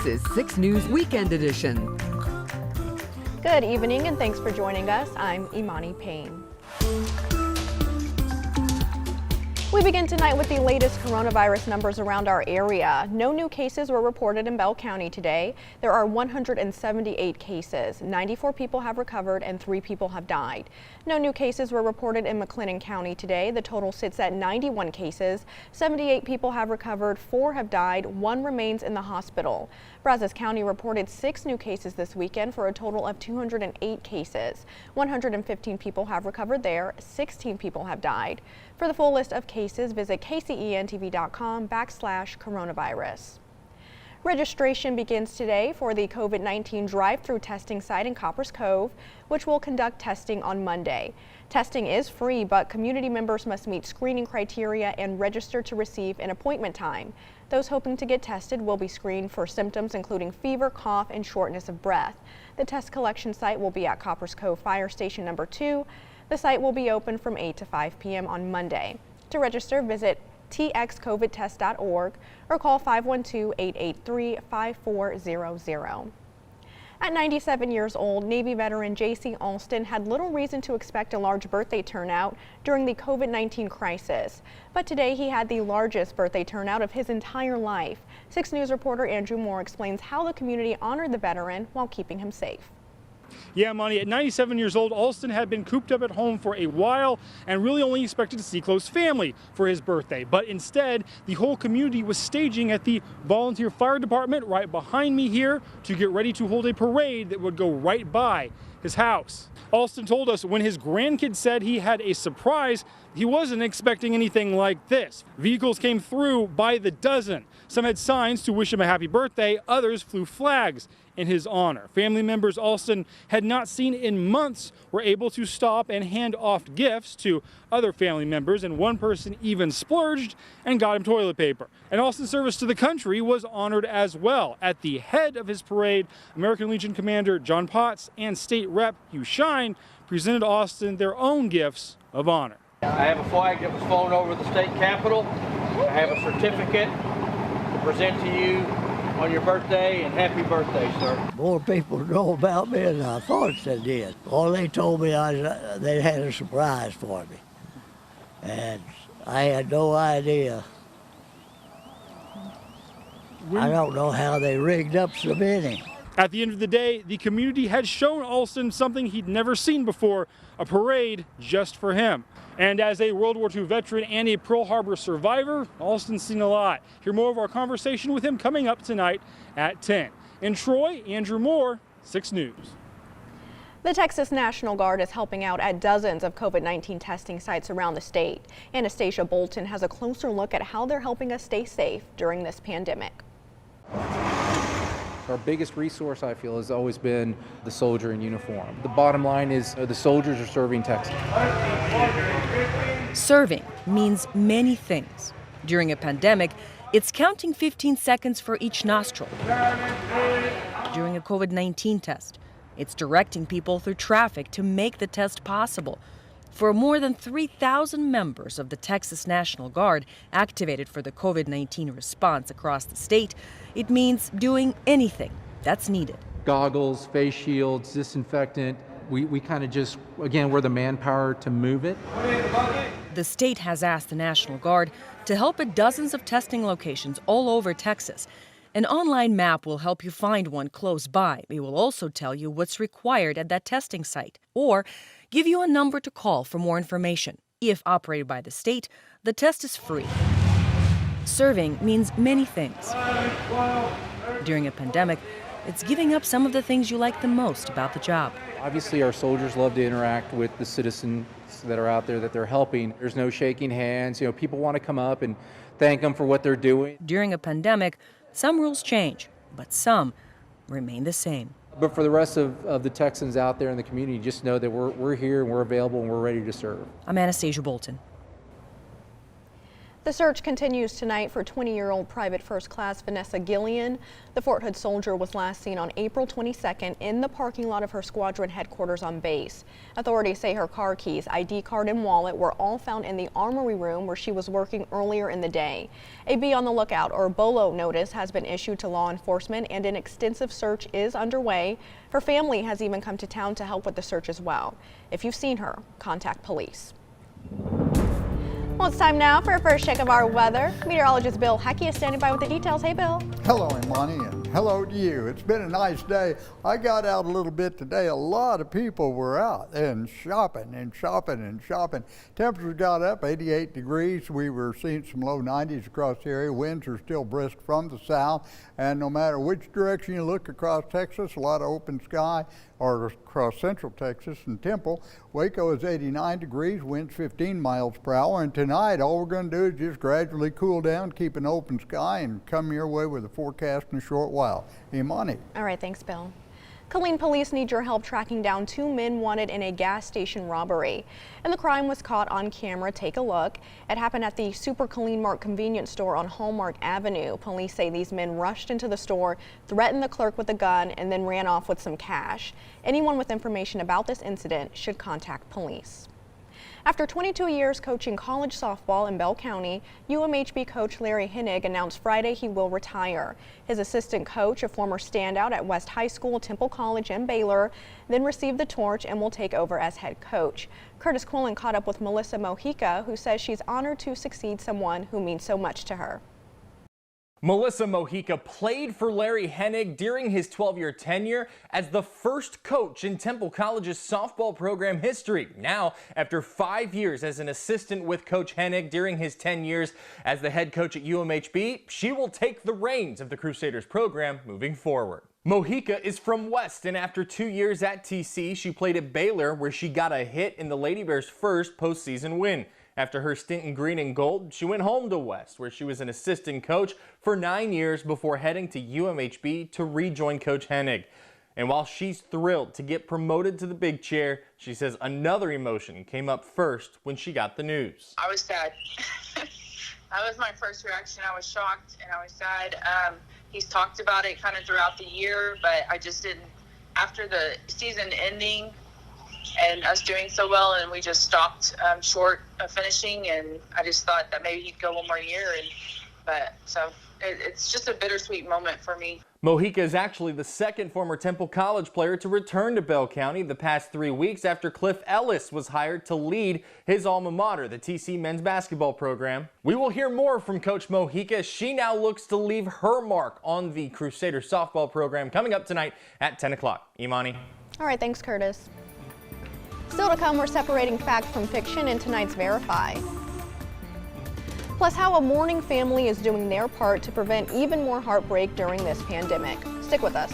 This is 6 News Weekend Edition. Good evening and thanks for joining us. I'm Imani Payne. We begin tonight with the latest coronavirus numbers around our area. No new cases were reported in Bell County today. There are 178 cases. 94 people have recovered and 3 people have died. No new cases were reported in McLennan County today. The total sits at 91 cases. 78 people have recovered, 4 have died, 1 remains in the hospital. Brazos County reported 6 new cases this weekend for a total of 208 cases. 115 people have recovered there, 16 people have died. For the full list of cases, visit kcentv.com/coronavirus. Registration begins today for the COVID-19 drive-through testing site in Coppers Cove, which will conduct testing on Monday. Testing is free, but community members must meet screening criteria and register to receive an appointment time. Those hoping to get tested will be screened for symptoms including fever, cough, and shortness of breath. The test collection site will be at Coppers Cove Fire Station number 2. The site will be open from 8 to 5 p.m. on Monday. To register, visit txcovidtest.org or call 512-883-5400. At 97 years old, Navy veteran J.C. Alston had little reason to expect a large birthday turnout during the COVID-19 crisis. But today he had the largest birthday turnout of his entire life. 6 News reporter Andrew Moore explains how the community honored the veteran while keeping him safe. Yeah, Monty, at 97 years old, Alston had been cooped up at home for a while and really only expected to see close family for his birthday. But instead, the whole community was staging at the volunteer fire department right behind me here to get ready to hold a parade that would go right by his house. Alston told us when his grandkids said he had a surprise, he wasn't expecting anything like this. Vehicles came through by the dozen. Some had signs to wish him a happy birthday, others flew flags in his honor. Family members Alston had not seen in months were able to stop and hand off gifts to other family members, and one person even splurged and got him toilet paper. And Alston's service to the country was honored as well. At the head of his parade, American Legion Commander John Potts and State Rep Hugh Shine presented Alston their own gifts of honor. I have a flag that was flown over the state capitol. I have a certificate to present to you on your birthday, and happy birthday, sir. More people know about me than I thought they did. All they told me they had a surprise for me, and I had no idea. I don't know how they rigged up so many. At the end of the day, the community had shown Alston something he'd never seen before, a parade just for him. And as a World War II veteran and a Pearl Harbor survivor, Alston's seen a lot. Hear more of our conversation with him coming up tonight at 10. In Troy, Andrew Moore, 6 News. The Texas National Guard is helping out at dozens of COVID-19 testing sites around the state. Anastasia Bolton has a closer look at how they're helping us stay safe during this pandemic. Our biggest resource, I feel, has always been the soldier in uniform. The bottom line is the soldiers are serving Texas. Serving means many things. During a pandemic, it's counting 15 seconds for each nostril. During a COVID-19 test, it's directing people through traffic to make the test possible. For more than 3,000 members of the Texas National Guard activated for the COVID-19 response across the state, it means doing anything that's needed. Goggles, face shields, disinfectant. We kind of just, again, we're the manpower to move it. The state has asked the National Guard to help at dozens of testing locations all over Texas. An online map will help you find one close by. It will also tell you what's required at that testing site, or give you a number to call for more information. If operated by the state, the test is free. Serving means many things. During a pandemic, it's giving up some of the things you like the most about the job. Obviously, our soldiers love to interact with the citizens that are out there that they're helping. There's no shaking hands. People want to come up and thank them for what they're doing. During a pandemic, some rules change, but some remain the same. But for the rest of the Texans out there in the community, just know that we're here and we're available and we're ready to serve. I'm Anastasia Bolton. The search continues tonight for 20-year-old Private First Class Vanessa Gillian. The Fort Hood soldier was last seen on April 22nd in the parking lot of her squadron headquarters on base. Authorities say her car keys, ID card, and wallet were all found in the armory room where she was working earlier in the day. A Be on the Lookout or BOLO notice has been issued to law enforcement and an extensive search is underway. Her family has even come to town to help with the search as well. If you've seen her, contact police. Well, it's time now for our first check of our weather. Meteorologist Bill Hecky is standing by with the details. Hey, Bill. Hello, Imani, and hello to you. It's been a nice day. I got out a little bit today. A lot of people were out and shopping and shopping and shopping. Temperatures got up 88 degrees. We were seeing some low 90s across the area. Winds are still brisk from the south, and no matter which direction you look across Texas, a lot of open sky, or across central Texas and Temple. Waco is 89 degrees, winds 15 miles per hour, and tonight all we're going to do is just gradually cool down, keep an open sky, and come your way with a forecast in a short while. Imani. All right, thanks, Bill. Killeen police need your help tracking down 2 men wanted in a gas station robbery. And the crime was caught on camera. Take a look. It happened at the Super Killeen Mart convenience store on Hallmark Avenue. Police say these men rushed into the store, threatened the clerk with a gun, and then ran off with some cash. Anyone with information about this incident should contact police. After 22 years coaching college softball in Bell County, UMHB coach Larry Hennig announced Friday he will retire. His assistant coach, a former standout at West High School, Temple College, and Baylor, then received the torch and will take over as head coach. Curtis Quillen caught up with Melissa Mojica, who says she's honored to succeed someone who means so much to her. Melissa Mojica played for Larry Hennig during his 12-year tenure as the first coach in Temple College's softball program history. Now, after 5 years as an assistant with Coach Hennig during his 10 years as the head coach at UMHB, she will take the reins of the Crusaders program moving forward. Mojica is from West, and after 2 years at TC, she played at Baylor, where she got a hit in the Lady Bears' first postseason win. After her stint in green and gold, she went home to West, where she was an assistant coach for 9 years before heading to UMHB to rejoin Coach Hennig. And while she's thrilled to get promoted to the big chair, she says another emotion came up first when she got the news. I was sad. That was my first reaction. I was shocked and I was sad. He's talked about it kind of throughout the year, but I just didn't. After the season ending and us doing so well, and we just stopped short of finishing, and I just thought that maybe he'd go one more year, so it's just a bittersweet moment for me. Mojica is actually the second former Temple College player to return to Bell County the past 3 weeks after Cliff Ellis was hired to lead his alma mater, the TC men's basketball program. We will hear more from Coach Mojica as she now looks to leave her mark on the Crusader softball program coming up tonight at 10 o'clock. Imani. All right, thanks, Curtis. Still to come, we're separating fact from fiction in tonight's Verify. Plus, how a mourning family is doing their part to prevent even more heartbreak during this pandemic. Stick with us.